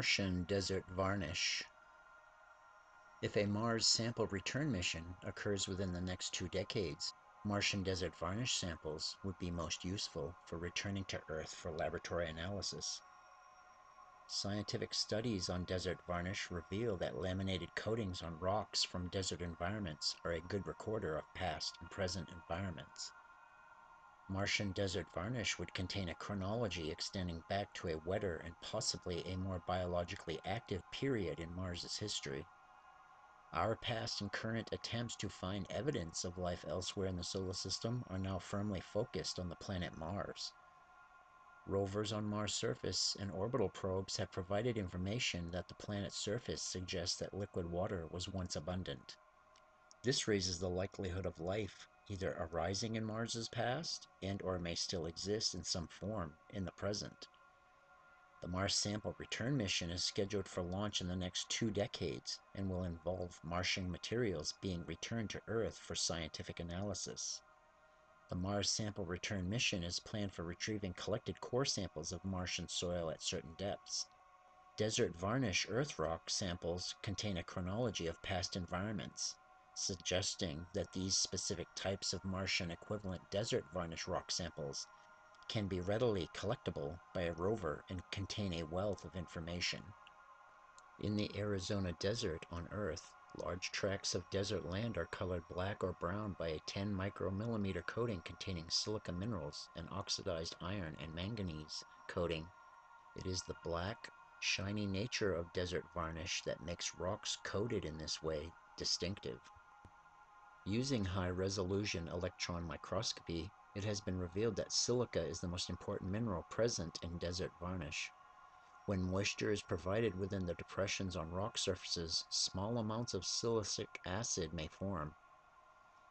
Martian desert varnish. If a Mars sample return mission occurs within the next 2 decades, Martian desert varnish samples would be most useful for returning to Earth for laboratory analysis. Scientific studies on desert varnish reveal that laminated coatings on rocks from desert environments are a good recorder of past and present environments. Martian desert varnish would contain a chronology extending back to a wetter and possibly a more biologically active period in Mars's history. Our past and current attempts to find evidence of life elsewhere in the solar system are now firmly focused on the planet Mars. Rovers on Mars' surface and orbital probes have provided information that the planet's surface suggests that liquid water was once abundant. This raises the likelihood of life either arising in Mars's past and/or may still exist in some form in the present. The Mars sample return mission is scheduled for launch in the next 2 decades and will involve Martian materials being returned to Earth for scientific analysis. The Mars sample return mission is planned for retrieving collected core samples of Martian soil at certain depths. Desert varnish Earth rock samples contain a chronology of past environments, suggesting that these specific types of Martian equivalent desert varnish rock samples can be readily collectible by a rover and contain a wealth of information. In the Arizona desert on Earth, large tracts of desert land are colored black or brown by a 10 micromillimeter coating containing silica minerals and oxidized iron and manganese coating. It is the black, shiny nature of desert varnish that makes rocks coated in this way distinctive. Using high-resolution electron microscopy, it has been revealed that silica is the most important mineral present in desert varnish. When moisture is provided within the depressions on rock surfaces, small amounts of silicic acid may form.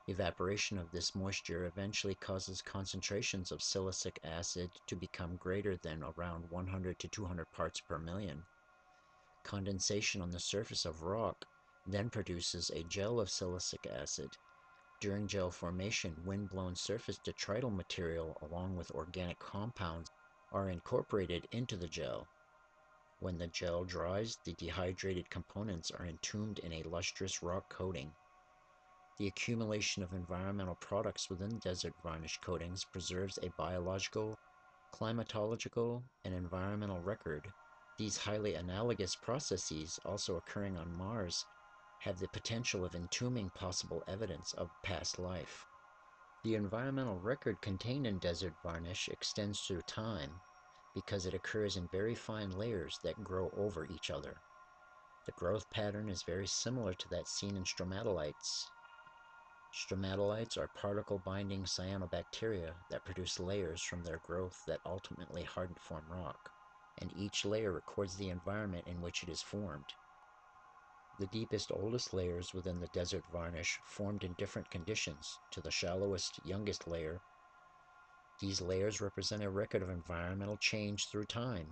Evaporation of this moisture eventually causes concentrations of silicic acid to become greater than around 100 to 200 parts per million. Condensation on the surface of rock then produces a gel of silicic acid. During gel formation, wind-blown surface detrital material along with organic compounds are incorporated into the gel. When the gel dries, the dehydrated components are entombed in a lustrous rock coating. The accumulation of environmental products within desert varnish coatings preserves a biological, climatological, and environmental record. These highly analogous processes, also occurring on Mars, have the potential of entombing possible evidence of past life. The environmental record contained in desert varnish extends through time because it occurs in very fine layers that grow over each other. The growth pattern is very similar to that seen in stromatolites. Stromatolites are particle-binding cyanobacteria that produce layers from their growth that ultimately harden to form rock, and each layer records the environment in which it is formed. The deepest, oldest layers within the desert varnish formed in different conditions to the shallowest, youngest layer. These layers represent a record of environmental change through time,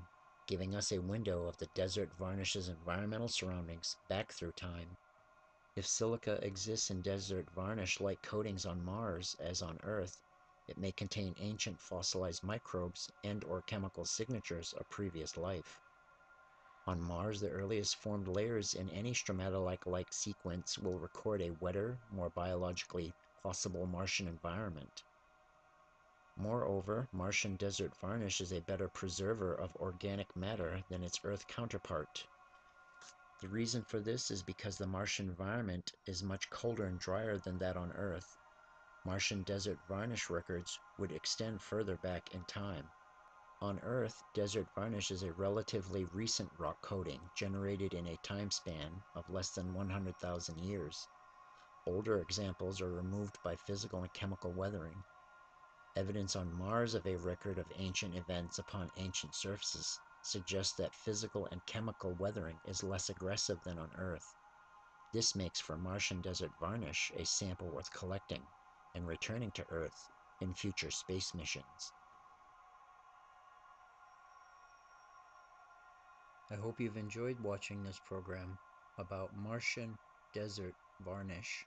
giving us a window of the desert varnish's environmental surroundings back through time. If silica exists in desert varnish-like coatings on Mars as on Earth, it may contain ancient fossilized microbes and/or chemical signatures of previous life. On Mars, the earliest formed layers in any stromatolite-like sequence will record a wetter, more biologically possible Martian environment. Moreover, Martian desert varnish is a better preserver of organic matter than its Earth counterpart. The reason for this is because the Martian environment is much colder and drier than that on Earth. Martian desert varnish records would extend further back in time. On Earth, desert varnish is a relatively recent rock coating generated in a time span of less than 100,000 years. Older examples are removed by physical and chemical weathering. Evidence on Mars of a record of ancient events upon ancient surfaces suggests that physical and chemical weathering is less aggressive than on Earth. This makes for Martian desert varnish a sample worth collecting and returning to Earth in future space missions. I hope you've enjoyed watching this program about Martian desert varnish.